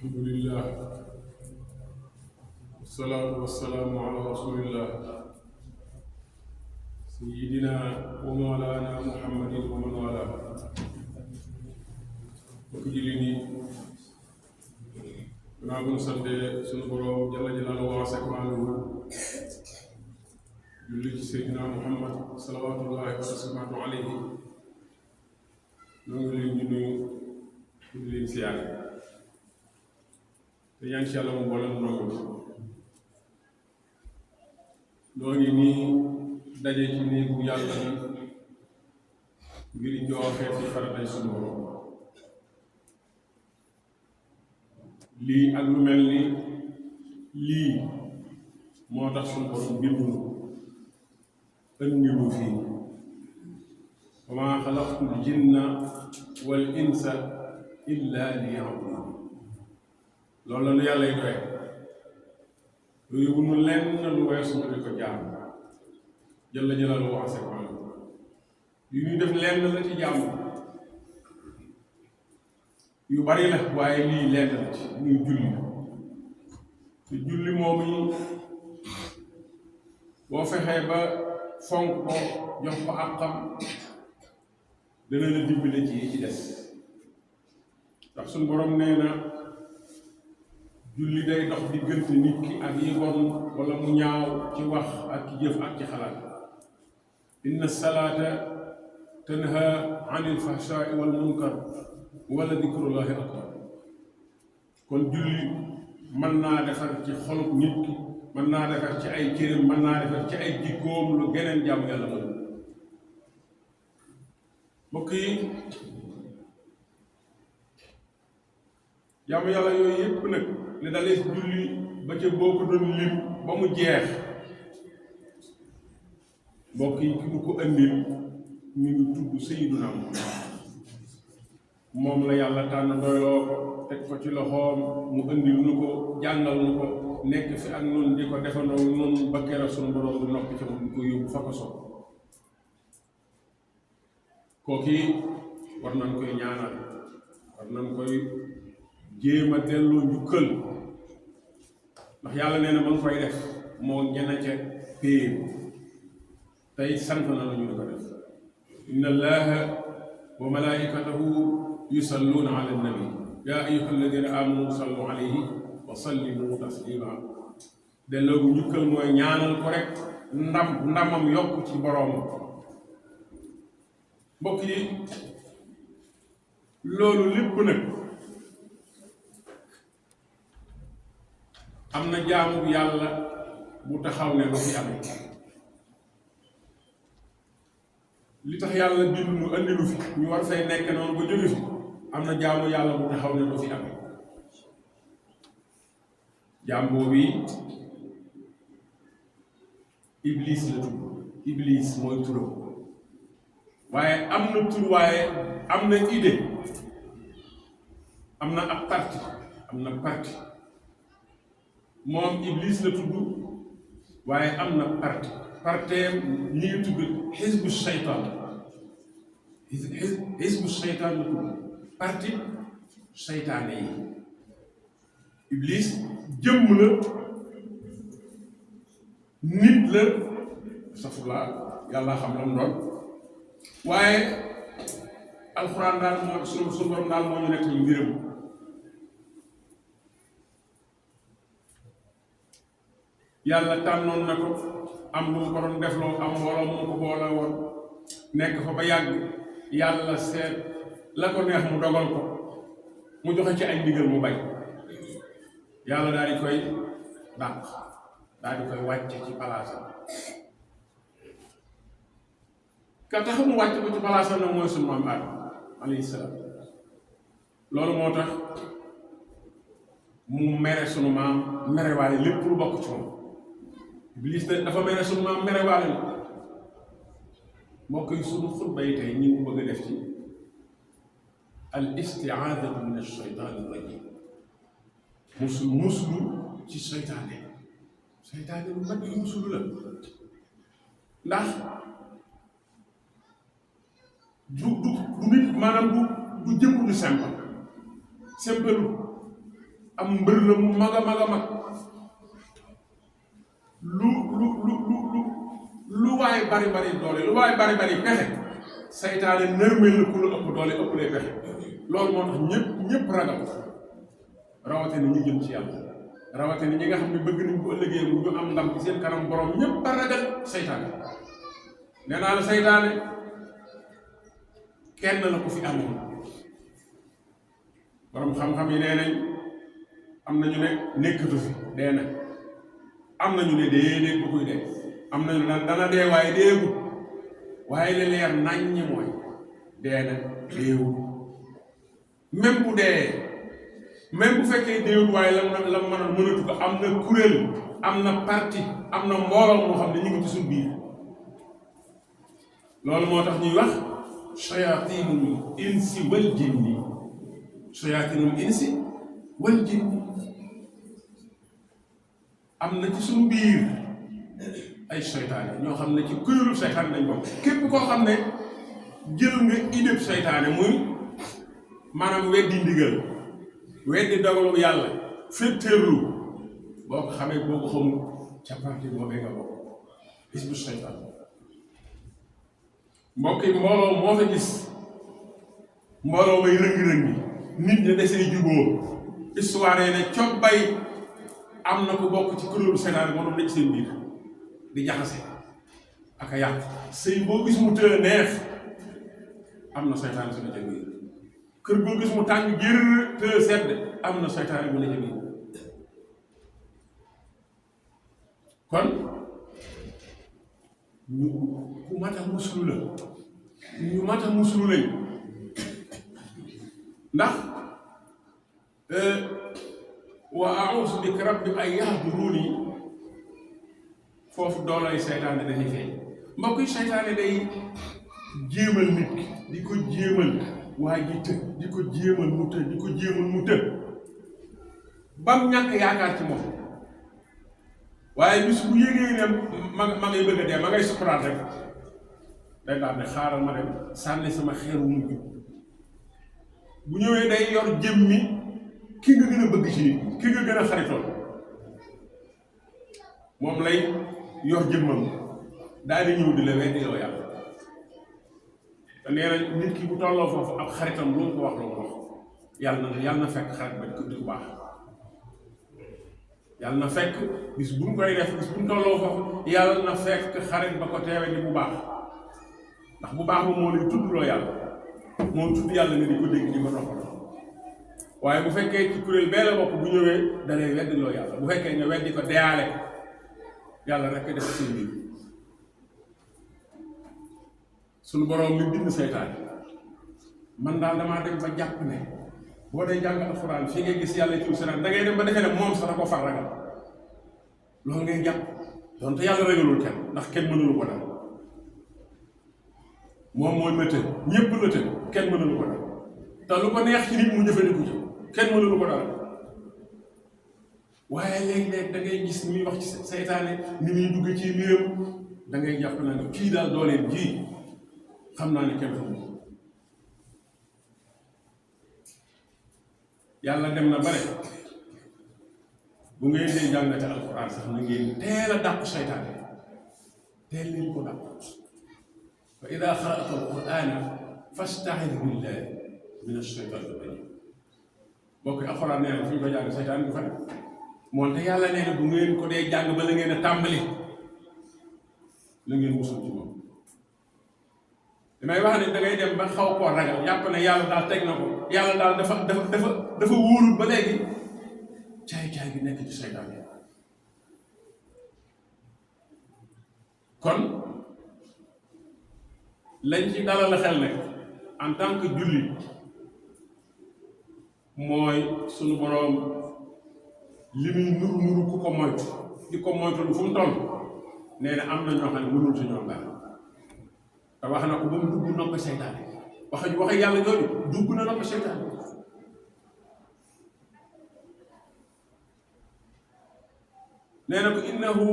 alhamdulillah wasalaatu wasalaamu ala rasulillah sayidina wa mawlana muhammadin wa man wala bokk jullit yi gannaaw bu ñu sante sunu borom jalla jalaaluhu wa sakmaanuhu julli ci sayidina muhammad salawatullahi wa salaamu alayhi ñoo ngi leen di nuyu di leen siyaare te ñaan ci yàlla mu boole ndongo noo ngi nii daje ci néegu yàlla ngir jooxe fi faratay sunu borom lii ak lu mel ni lii moo tax sunu borom bindu ëndilu fii wa maa xalaqtul jinna wal insa illa liya'budun loolu la nu yàlla y doye lu yóbbu nu lenn lu weesu mu di ko jaam jalla jalaaluhu wa sakmaanuhu li ñuy def lenn la ci jaam yu bari la waaye lii lenn la ci ñuy julli te julli moomu boo fexee ba fonk ko jox ko àqam dana la dimbale ci yi ci des ndax suñu borom nee na julli day dox diggante nit ki ak yi bon wala mu ñaaw ci wax ak ci jëf ak ci xalaat inna salaata tanha anil fahshaai wal munkar wala dikrullahi akbar kon julli mën naa defar ci xolub nit ki mën naa defar ci ay cëram mën naa defar ci ay jikkoom lu geneen jàmm yàlla mën mbokk yi jàmm yàlla yooyu yépp nag li dalee si julli ba ca boo ko doon lim ba mu jeex mbokk yi ki mu ko andil ñu ngi tudd Sayyiduna moom la yàlla tànn doyloo ko teg ko ci loxoom mu andil nu ko jàngal nu ko nekk fi ak nun di ko defandoo nun ba keroog sunu borom du noppi ci moom di ko yóbbu fa ko sopp kooki war nañ koy ñaanal war nañ koy jéem a delloo njukkal ndax yàlla nee na ma ngi koy def moo ñene ca péer tey sant na la ñu di ko def inna allaha wa malaikatahu yusalluuna ala nabi yaa ayyuha alladina amanu sallu alayhi wa sallimu taslima delloo bu njukkal mooy ñaanal ko rek ndamam yokk ci boroom mbokk yi loolu lépp nag am na jaamu yàlla bu taxaw ne lu fi amee li tax yàlla bind nu andi lu fi ñu war fay nekk noonu ba jóge fi am na jaamu yàlla bu taxaw ne lu fi amee jaam boobu iblis la tudd iblis mooy turam waaye am na tur waaye am na idée am na ab parti moom iblis la tudd waaye am na parteem ñi ngi tudd xisbu seytaan xisbu seytaan la tudd parti seytaane yi iblis jëmm la nit la safulaa yàlla xam la mu doon waaye alxuraan daal moo suñu borom daal moo ñu nekk ñu mbiram yàlla tànnoon na ko am lu mu ko doon defloo am mbooloo mu ko boole woon nekk fa ba yàgg yàlla seet la ko neex mu dogal ko mu joxe ci ay ndigal mu bañ yàlla daal di koy dàq daal di koy wàcce ci palaasam ka tax mu wàcc ko ci palaasam nag mooy sunu maam Aadama alayhi salaam loolu moo tax mu mere sunu maam mere waale lépp lu bokk ci moom Iblis dafa mere sunu maam mere waale la mbokk yi sunu xutba yi tey ñu ngi bëgg a def ci al istiaadatu min ash-shaytaan ar-rajiim muslu ci seytaane lu mat yi muslu la ndax du nit maanaam du jëmm du simple am mbër la mu mag a mag lu waay bari doole lu waay bari pexe saytaane nërmeel na ku la ëpp doole ëpp lay pexe loolu moo tax ñëpp ragal rawatina ñu jëm ci yàlla rawatina ñi nga xam ne bëgg nañ bu ëllëgee ñu am ndam ci seen kanam borom ñëpp a ragal saytaane nee naa la saytaane kenn la ko fi amoon borom xam-xam yi nee nañ am nañu ne nekkatu fi dee na am nañu ne déedéet bu koy dee am nañu ne dana dee waaye deewul waaye li leer nañ ñi mooy dee na deewul même bu dee même bu fekkee deewul waaye la mënatu ko am na kuréel am na parti am na mbooloo moo xam ne ñu ngi ci suñu biir loolu moo tax ñuy wax shayatinul insi wal jinni shayatinul insi wal jinni am na ci suñu biir ay seytaane ñoo xam ne ci kuréelu seytaane lañ bokk képp koo xam ne jël nga idée seytaane muy maanaam weddi ndigal weddi dogalu yàlla féttéerlu boo ko xamee boo ko xamul ca parti boobee nga bokk isbu seytaan mbokk yi mbooloo moo fa gis mbooloo may rëngi-rëngi nit ñi desee juboo histoire yi ne cobbay am na ku bokk ci kuréelu seytaane moo doon nekk seen biir di jaxase ak a yàq sëy boo gis mu tëë neex am na seytaane su ne ca biir kër boo gis mu tàng jër tëë sedd am na seytaane bu ne ca biir kon ñu ku mat a muslu la ñu mat a muslu lañ ndax wa a'uuzu bika rabbi an yahduruuni foofu doolay seytaane dañuy feeñ mbokk yi seytaane day jéemal nit ki di ko jéemal waa ji të di ko jéemal mu të di ko jéemal mu të bam ñàkk yaakaar ci moom waaye bis bu yégee ne ma ngay bëgg a dee ma ngay sukuraat rek day daal ne xaaral ma dem sànni sama xeeru mujj bu ñëwee day yor jëmmi ki nga gën a bëgg ci nit ki nga gën a xaritoon moom lay yor jëmmam daal di ñëw di la weddi loo yàlla te nee na nit ki bu tolloo foofu ab xaritam lu mu ko wax loo ko wax yàlla na fekk xarit ba di ko baax yàlla na fekk bis bu mu koy def bis bu mu tolloo foofu yàlla na fekk xarit ba ko teewe di bu baax ndax bu baax ba moo lay tudd loo yàlla moo tudd yàlla nga di ko dégg di ko toppatoo waaye bu fekkee ci kuréel bee la bokk bu ñëwee da lay weddi loo yàlla bu fekkee nga weddi ko deyaale ko yàlla rek def seen biir suñu boroom mi bind seytaane man daal damaa dem ba jàpp ne boo dee jàng alxuraan fii ngay gis yàlla ci seytaane da ngay dem ba defee ne moom sax da ko far ragal loolu ngay jàpp donte yàlla ragalul kenn ndax kenn mënulu ko dal moom mooy mëtë ñépp la të kenn mënulu ko dal te lu ko neex ci nit mu jëfandiku ci kenn mënulu ko dal waaye léegi-léeg da ngay gis ni muy wax ci seytaane ni muy dugg ci mbiram da ngay jàpp naa ne kii daal dooleem ji xam naa ne kenn xamul yàlla dem na bare bu ngeen dee jàngate alxuraan sax na ngeen teel a dàq seytaane teel leen ko dàq fa ida qara'ta alqur'ana fasta'id billahi min ash-shaytaani ar-rajiim bokk alxuraan nee na fu ñu ko jàng seytaane du fa ne moonte yàlla nee na bu ngeen ko dee jàng ba la ngeen a tàmbali la ngeen musul ci moom damay wax ne da ngay dem ba xaw koo ragal yàpp ne yàlla daal teg na ko yàlla daal dafa wóorul ba léegi caay-caay bi nekk ci seytaane kon lañ ci dalal xel nag en tant que jullit mooy sunu boroom li muy nuru ku ko moytu di ko moytu lu fu mu toll nee na am na ñoo xam ne mënul ci ñoom daal te wax na ko ba mu dugg nopp seytaane wax yàlla jooju dugg na nopp seytaane nee na ko innahu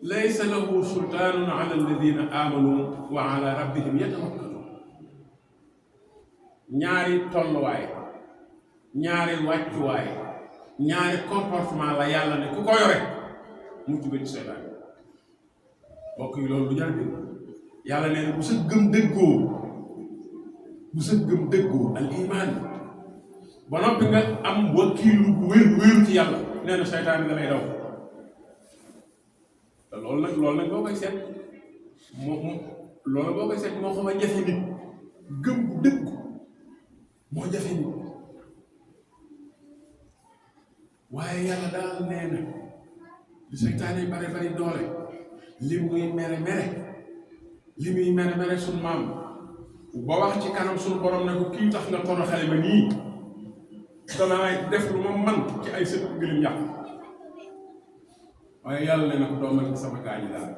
laysa lahu sultaanun ala alladina amanu wa ala rabbihim yatawakkalun ñaari tolluwaay ñaari wàccuwaay ñaari comportement la yàlla ne ku ko yore mucc nga ci seytaane. mbokk yi loolu lu jar dégg yàlla nee na bu sa gëm dëggoo al iman ba noppi nga am wakiilu bu wéeru ci yàlla nee na seytaane da lay daw. te loolu nag boo koy seet moo xam a jafe nit gëm bu dëggu moo jafe nit waaye yàlla daal nee na li seytaane yi bari doole li muy mere suñ maam ba wax ci kanam suñu borom ne ko kii tax nga toroxale ma nii danaa def lu ma man ci ay sët gëlim yàq waaye yàlla ne na ko doomal ci sama gaañi daal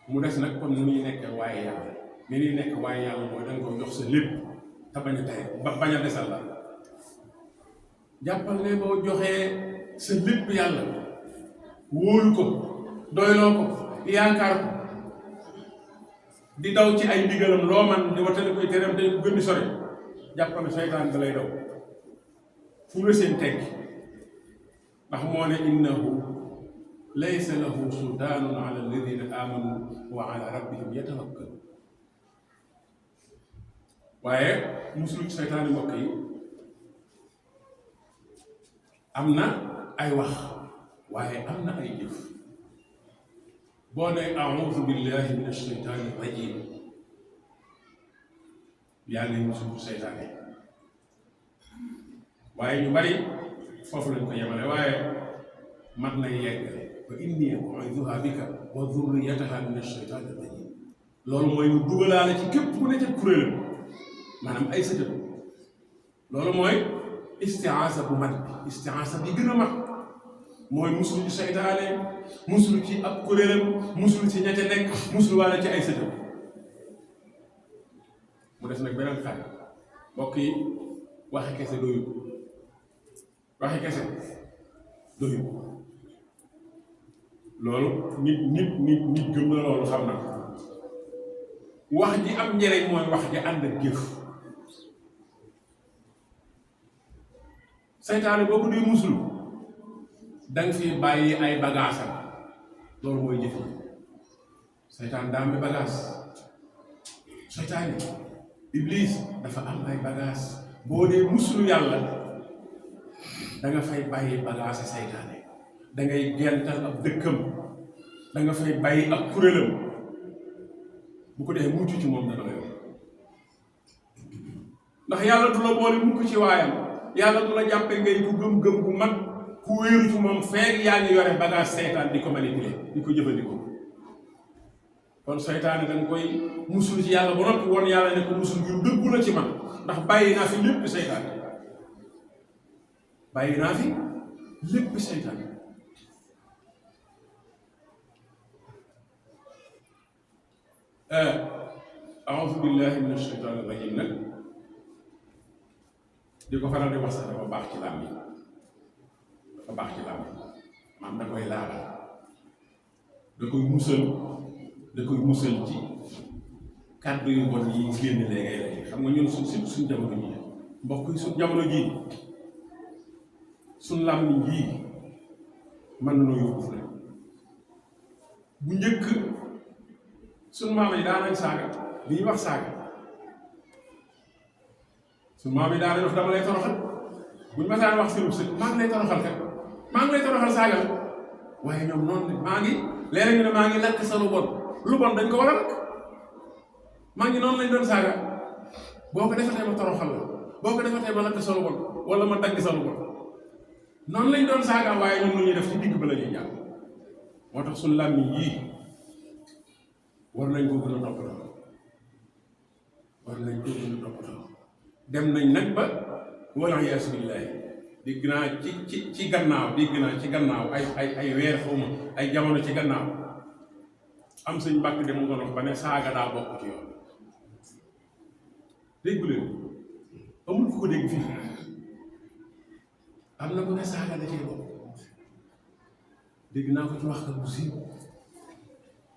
mu des nag kon nu ñuy nekk waaye yàlla ni ñuy nekk waaye yàlla mooy danga koy jox sa lépp te bañ a tey bañ a desal la jàppal ne boo joxee sa lépp yàlla wóolu ko doyloo ko yaakaar ko di daw ci ay ndigalam loo man di watale koy teram day gën di sori jàppal ne seytaan da lay daw fu nga seen tekki ndax moo ne innahu laysa lahu sultaanun ala alladina amanu wa ala rabbihim yatawakkalun waaye musul ci seytaani mbokk yi am na ay wax waaye am na ay jëf. boo ne a'uudu billahi min asheytaani rajim yaa ngi musul ci seytaane waaye ñu bari foofu lañ ko yemale waaye mat na yegg wa inni u'iiduha bika wa dhurriyyataha min asheytaani rajim loolu mooy ñu dugalaale ci képp ku ne ca kuréelam maanaam ay sëtëm loolu mooy istiaasa bu mat bi istiaasa bi gën a mat mooy musulu ci seytaane musulu ci ab kuréelam musulu ci ña ca nekk musulu waale ci ay sëtëm mu des nag beneen xaaj mbokk yi waxe kese doyul loolu nit gëm na loolu xam na wax ji am njëriñ mooy wax ji ànd ak jëf seytaane boo ko dee musulu danga fi bàyyi ay bagaasam loolu mooy jëf yi seytaan daa am bagaas seytaane iblis dafa am ay bagaas boo dee musulu yàlla danga fay bàyyi bagaasi seytaane dangay gental ab dëkkam danga fay bàyyi ab kuréelam bu ko defee mucc ci moom dana la yor ndax yàlla du la boole mukk ci waayam yàlla du la jàppe ngay ku gëm-gëm bu mag ku wéeru ci moom feeg yaa ngi yore bagage seytaan di ko manipuler di ko jëfandikoo kon seytaane danga koy musul ci yàlla ba noppi woon yàlla ne ko musul ngir dëggu la ci man ndax bàyyi naa fi lépp seytaane a'uuzu billahi min asheytaani rajim nag di ko faral di wax sax dafa baax ci làmmiñ maam da koy laabal da koy musal ci kàddu yu bon yi génn léegi xam nga ñun suñ jamono ji mbokk yi suñ jamono ji suñ làmmiñ ji mën na yóbbu fu ne bu njëkk suñ maam yi daan nañ saaga li ñuy wax saaga suñ maam yi daan nañ wax dama lay toroxal buñ ma saan wax seen sëñ maa ngi lay toroxal kat maa ngi lay toroxal saaga la waaye ñoom noonu maa ngi léeg-léeg ñu ne maa ngi lakk sa lu bon dañ ko war a lakk maa ngi noonu lañ doon saaga boo ko defatee ma toroxal la boo ko defatee ma lakk sa lu bon wala ma dagg sa lu bon noonu lañ doon saaga waaye ñoom lu ñuy def ci digg ba la ñuy jàpp moo tax suñu làmmiñ yii war nañ ko gën a toppatoo dem nañ nag ba wala yaasu billaahi dégg naa ci gannaaw ay weer xawma ay jamono ci gannaaw am suñ mbàkk dem nga ba ne saaga daa bokk ci yoon déggu leen amul ku ko dégg fii am na ko ne saaga da cee bokk dégg naa ko ci wax ka bu siiw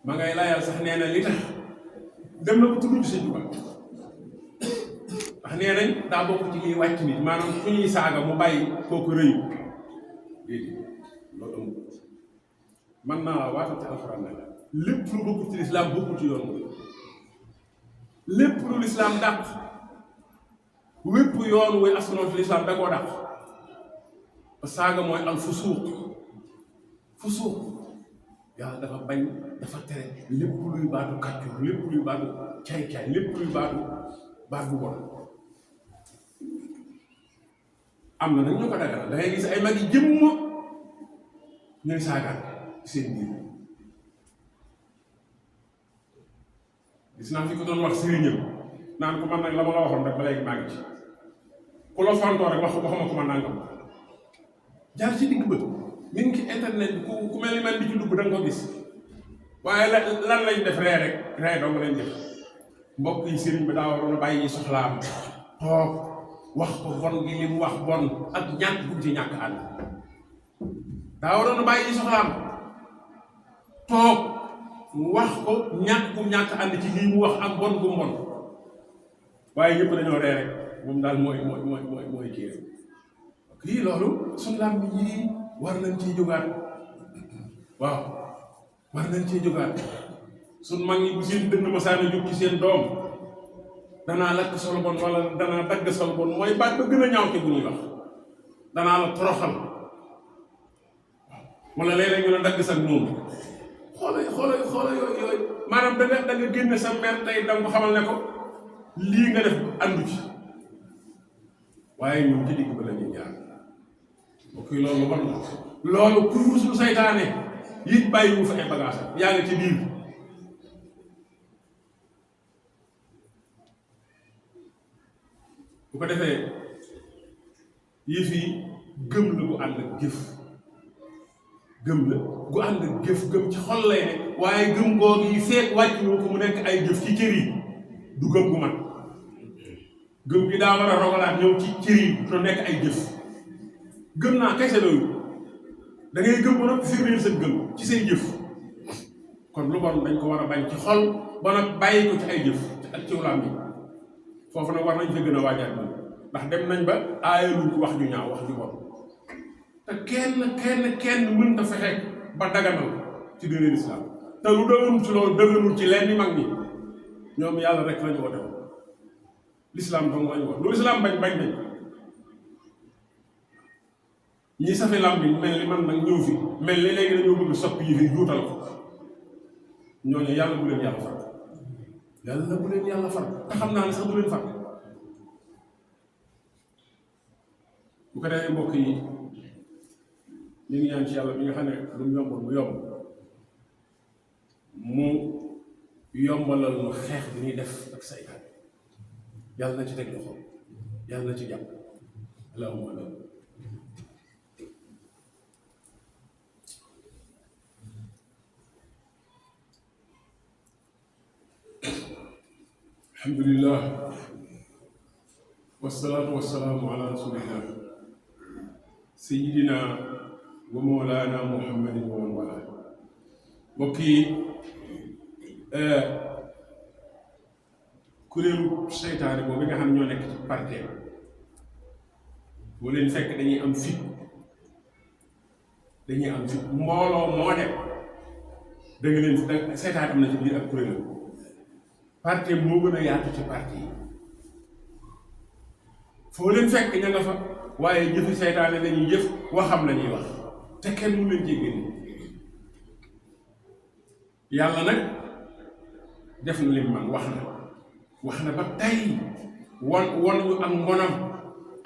ma ngay laayal sax nee na li tax dem na ko tudd ci Sëñ Tuubaa ndax nee nañ daa bokk ci liy wàcc nit maanaam fu ñuy saaga mu bàyyi kooku rëyu déedéet loolu amul man naa waatal ci alxuraan ne la lépp lu bokkul ci lislaam bokkul ci yoon mu lépp lu lislaam dàq wépp yoon wuy askanoo ci lislaam da koo dàq saaga mooy al fusuuq yàlla dafa bañ dafa tere lépp luy baatu kàccoor lépp luy baatu caay-caay lépp luy baat bu bon am na nag ñu ko dagal da ngay gis ay mag yi jëmm ñuy saagaan seen biir gis naa fi ko doon wax sëriñam naan ko man nag la ma la waxoon rek ba léegi maa ngi ci ku la fontoo rek wax ko waxuma ko ma nangam jaar ci digg bët mi ngi ci internet bi ku mel ni man di ci dugg da nga ko gis waaye lan lañ def ree dong lañ def mbokk yi sëriñ bi daa waroon a bàyyi soxlaam toog wax ko bon gi li mu wax bon ak ñàkk bu ci ñàkk ànd daa waroon a bàyyi soxlaam toog wax ko ñàkk bu ñàkk ànd ci lii mu wax ak bon bu bon waaye ñëpp dañoo ree rek moom daal mooy kii rek kii loolu suñu làmb yi war nañ ciy jógaat waaw war nañ ciy jógaat suñ mag ñi bu seen dënn masaana jóg ci seen doom danaa lakk sol bon wala danaa dagg sol bon mooy baat ba gën a ñaaw ci bu ñuy wax danaa la toroxal wala léeg-léeg ñu la dagg sax noonu xoola yooyu maanaam da nga génne sa mer tey da nga ko xamal ne ko lii nga def àndu ci waaye ñun ci digg ba la ñuy jaar ok loolu bon la loolu pour musul saytaane it bàyyi wu fa ay bagage yaa ngi ci biir bu ko defee yëf yi gëm la gu ànd ak jëf gëm la gu ànd ak jëf gëm ci xol lay ne waaye gëm googu yi feet wàcc ko mu nekk ay jëf ci cër yi du gëm gu mat gëm gi daa war a rogalaat ñëw ci cër yi du nekk ay jëf gëm naa kese loolu da ngay gëm ba noppi firndeel sa gëm ci say jëf kon lu bon dañ ko war a bañ ci xol ba nag bàyyi ko ci ay jëf ak ci wàllam bi foofu nag war nañ fa gën a waajaat moom ndax dem nañ ba aayaluñ ko wax ju ñaaw wax ju bon te kenn mënta fexe ba daganal ci diine lislaam te lu doonul ci loolu dëgganul ci lenn mag ñi ñoom yàlla rek lañu woote woon lislaam dong lañu wax lu lislaam bañ nañ ñi safi lam bi mel ni man nag ñëw fi mel ni léegi dañoo bëgg soppi yi fi juutal ko ñooñu yàlla bu leen yàlla far yàlla bu leen yàlla far te xam naa ne sax du leen far bu ko defee mbokk yi ñu ngi ñaan ci yàlla bi nga xam ne lu mu yombul mu yomb mu yombalal mu xeex bi ñuy def ak saytaan yàlla na ci teg loxo yàlla na ci jàpp allahumma amin alhamdulillah wassalaatu wassalaamu ala rasulillah sayyidina wa mawlana muhammadin wa man wala mbokk yi kuréelu seytaane boobu nga xam ñoo nekk ci parti boo leen fekk dañuy am fit mbooloo moo dem da nga leen seytaane am na ci biir ak kuréel parti moo gën a yaatu ci parti yi foo leen fekk ña nga fa waaye jëfi seytaane lañuy jëf waxam lañuy wax te kenn mu leen jéggi yàlla nag def na lim man wax na ba tey won ñu ak ngonam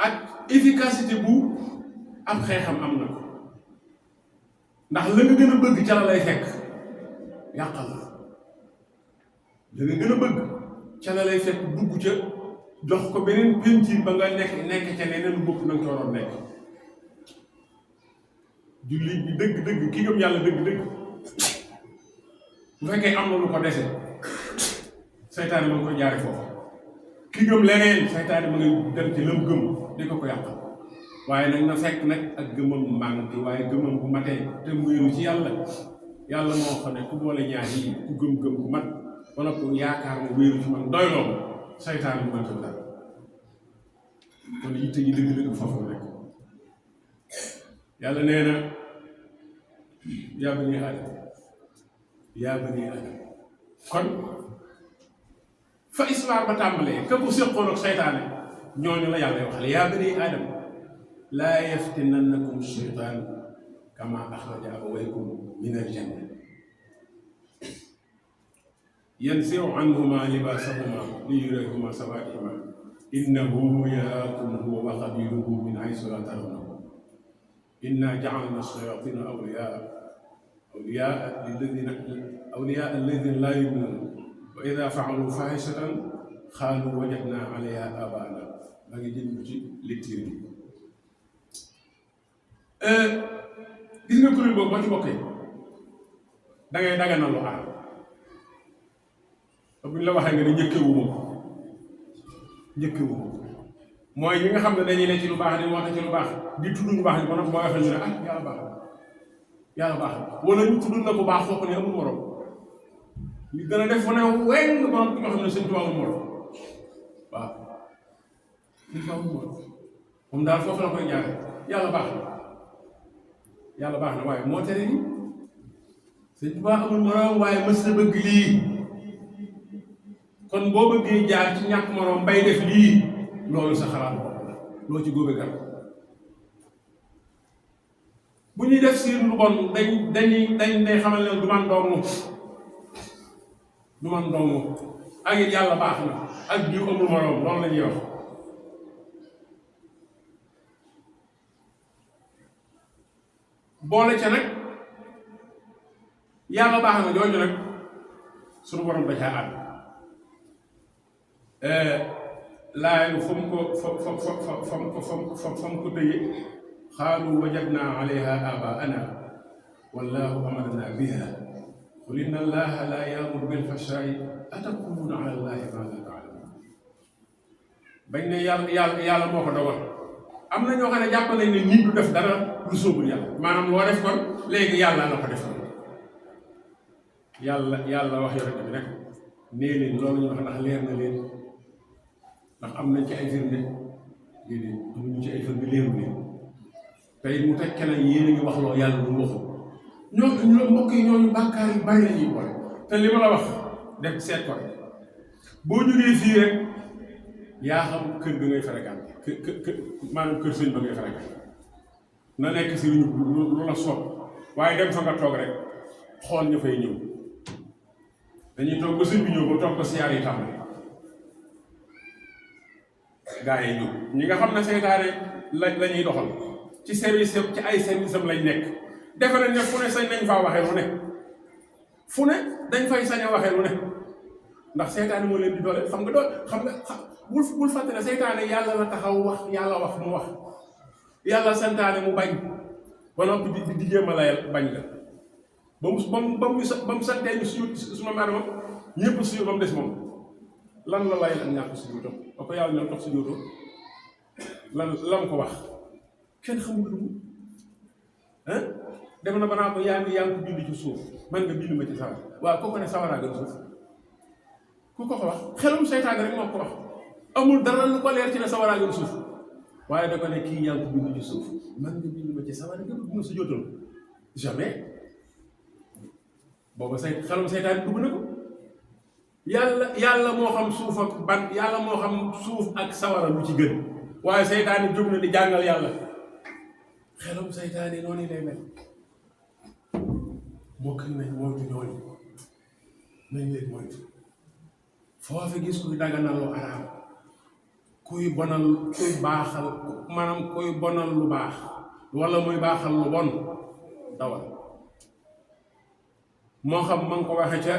ak efficacité bu ab xeexam am na ko ndax la nga gën a bëgg ca la lay fekk yàqal la nga gën a bëgg ca la lay fekk dugg ca jox ko beneen pentiir ba nga nekk ca neneen lu bokk na nga ca waroon nekk jullit bi dëgg-dëgg ki gëm yàlla dëgg-dëgg bu fekkee am na lu ko dese seytaane ma nga koy jaare foofu ki gëm leneen seytaane ma ngay dem ci lam gëm di ko yàqal waaye nag na fekk nag ak gëmam manqué waaye gëmam bu matee te mu wéeru ci yàlla moo xam ne ku boole ñaar yi ku gëm-gëm bu mat wala ko yaakaar mu wéeru ci man doyloo seytaane bu mat dara kon yitte yi dëgg-dëgg foofu rek yàlla nee na yaa bani aadam kon fa histoire ba tàmbalee ka ko séqoon ak seytaane ñooñu la yàlla waxal yaa bani aadam laa yaftinannakum sheytaan kama axraja abawaykum min aljanna yanzi'u anhuma libaasahuma liyuriyahuma sawaatihima innahu yaraakum huwa wa qabiluhu min haysu laa tarawnahum inna ja'alna ash-shayaatiina awliyaa alladhiina laa yu'minuun wa idhaa fa'aluu faahishatan qaaluu wajadnaa 'alayhaa aabaa'anaa maa ngi jël ci lecture bi. gis nga kuréel boobu boo ci bokkee da ngay daganal lu aar te buñ la waxee nga ne njëkkewuma ko mooy ñi nga xam ne dañuy ne ci lu baax di woote ci lu baax di tudd lu baax ni ko nag moo waxee ñu ne ah yàlla baax wala ñu tudd na ko baax foofu ne amul morom ñu gën a def fu ne weng borom ki nga xam ne sëñ Tuubaa amul morom waaw sëñ Tuubaa amul morom moom daal foofu la koy jaare yàlla baax na waaye moo tere ni sëñ Tuubaa amul morom waaye mës na bëgg lii kon boo bëggee jaar ci ñàkk morom bay def lii loolu sa xalaat loo ci góobe gar bu ñuy def si lu bon dañ xamal ne du man doomu ak it yàlla baax na ak jiw amul morom loolu la ñuy wax boole ca nag yàlla baax na jooju nag suñu borom da caa ànd laay fa mu ko tëye xaalu wajadna alayha abaana wallahu amarna biha qul inna allaha la ya'muru bil fahsha'i ataquluna ala allahi ma la ta'lamun bañ ne yàlla moo ko dogal am na ñoo xam ne jàpp nañ ne nit du def dara lu sóobul yàlla maanaam loo def kon léegi yàlla la ko def yàlla wax yonent bi rek nee leen loolu ñu wax ndax leer na leen ndax am nañ ci ay firnde déedéet amuñu ci ay firnde leeru leen tey mu teg keneen yéen a ngi wax loo yàlla lu waxu ñoo mbokk yi ñooñu bàkkaar yu bari la ñuy boole te li ma la wax def seet ko rek boo jógee fii rek yaa xam kër ga ngay fréquenté maanaam kër sëñ ba ngay fréquenté na nekk si lu la soob waaye dem fa nga toog rek xool ñu fay ñëw dañuy toog ba sëñ bi ñëw ba toog ba siyaar yi tàmbali gaa yi ñëw ñi nga xam ne seytaane la ñuy doxal ci service ci ay service am lañ nekk defe nañ ne fu ne sañ nañ faa waxee lu ne fu ne dañ fay sañ a waxee lu ne ndax seytaane moo leen di doole xam nga bul fàtte ne seytaane yàlla la taxaw wax yàlla wax mu wax yàlla santaane mu bañ ba noppi di jéem a layal bañ la ba mu santee ñu suñu Aadama ñëpp suñu ba mu des moom lan la layal ak ñàkk si juutam ba ko yàlla ñoo tox si juutam lan ko wax kenn xamul lu mu dem na ba naa ko yaa ngi ko bind ci suuf man nga bind ma ci sawar waaw kooku ne sawaraa gën suuf ku ko wax xelum seytaane rek moo ko wax amul dara lu ko leer ci ne sawaraa gën suuf waaye da ko ne kii yaa ngi ko bind ci suuf man nga bind ma ci sawar gën ma si jotoon jamais booba xelum seytaane dugg na ko yàlla moo xam suuf ak ban yàlla moo xam suuf ak sawara lu ci gën waaye seytaane jóg na di jàngal yàlla xelum seytaane noonu lay mel mbokk nañ moytu ñooñu nañ leen moytu foofu gis kuy daganal lu araam kuy bonal kuy baaxal maanaam kuy bonal lu baax wala muy baaxal lu bon dawal moo xam ma ngi ko waxee ca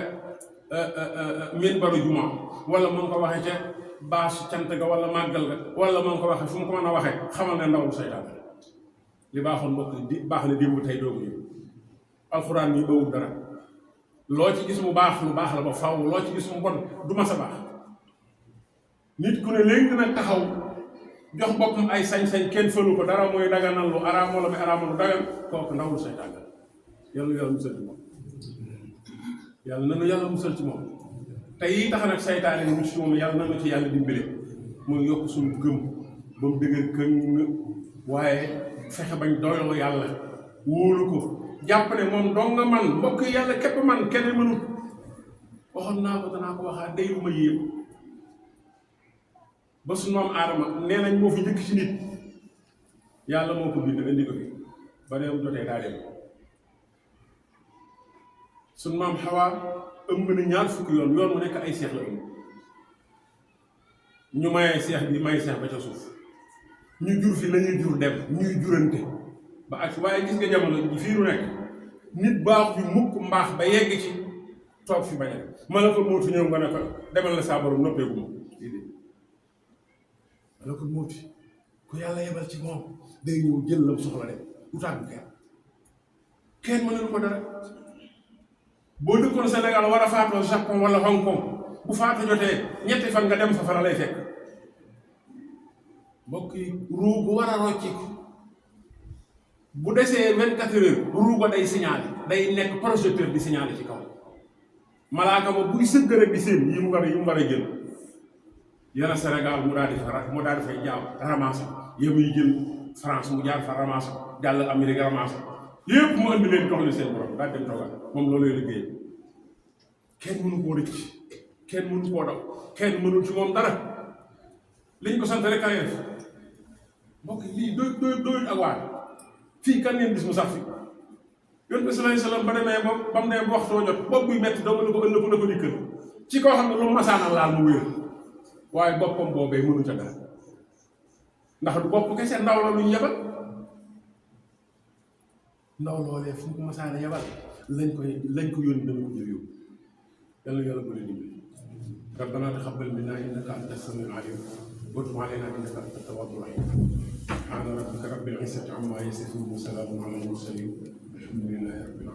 minbaru juma wala ma ngi ko waxee ca baasu cant ga wala màggal ga wala ma ngi ko waxee fu mu ko mën a waxee xamal ne ndawul seytaan li baaxoon mbokk baax na démb tey doogu ñëw alxuraan yi bawul dara loo ci gis mu baax lu baax la ba faw loo ci gis mu bon du ma sa baax nit ku ne léegi nag taxaw jox boppam ay sañ-sañ kenn fëlu ko dara mooy daganal lu araam wala muy araam lu dagan kooku ndawul seytaan la yàlla musal ci moom yàlla nanu yàlla musal ci moom te yi tax nag seytaane mu ci moom yàlla nanu ci yàlla dimbale muy yokk suñu gëm ba mu dëgër këng waaye fexe bañ doyloo yàlla wóolu ko jàpp ne moom dong nga man mbokk yàlla képp man keneen mënut waxoon naa ko danaa ko waxaat day lu ma yéem ba suñu maam aadama nee nañ moo fi njëkk ci nit yàlla moo ko bind indi ko fi ba dem jotee daa dem suñu maam xawaa ëmb na ñaar fukki yoon mu nekk ay seex la ëmb ñu mayee seex bi may seex ba ca suuf ñu jur fi lañuy jur dem ñuy jurante ba ak waaye gis nga jamono ji fii nu nekk nit baax fi mukk mbaax ba yegg ci toog fi bañ a ma la ko mootu ñëw nga ne ko demal la saa borom noppeeku ma ma la ko mootu ku yàlla yebal ci moom day ñëw jël lam soxla dem utaat bu kenn mënul ko dara boo dëkkoon Sénégal war a faatoo Japon wala Hong Kong bu faatu jotee ñetti fan nga dem fa fara lay fekk mbokk yi ruu bu war a rocciku bu desee 24 heures ruu ba day signalé day nekk projecteur di signalé ci kaw malaaka ma buy sëgg rek di seen yi mu war a jël yana Sénégal mu daal di fay jaaw ramassé yéen muy jël France mu jaar fa ramassé jàll Amérique ramassé yépp mu andi leen jox leen seen borom daal dem toogal moom loolu lay liggéey kenn mënu koo rëcc kenn mënu koo daw kenn mënul ci moom dara liñ ko sant rek kay def mbokk lii doy ak waat fii kan ngeen gis mu sax fi yonent bi sallallahu alayhi wasallam ba demee ba mu ne waxtoo jot bopp buy metti doo ko ëllëg na ko dikkal ci koo xam ne lu masaana laal mu wér waaye boppam boobee mënu ca dara ndax du bopp kese ndaw la luñ yebal ndaw loolee fu ñu ko masaana yebal lañ ko yónni dana ko jël yóbbu yàlla yàlla bëri dimbali ربنا تقبل منا انك انت السميع العليم وتب علينا انك انت التواب الرحيم سبحان ربك رب العزه عما يصفون وسلام على المرسلين الحمد لله رب العالمين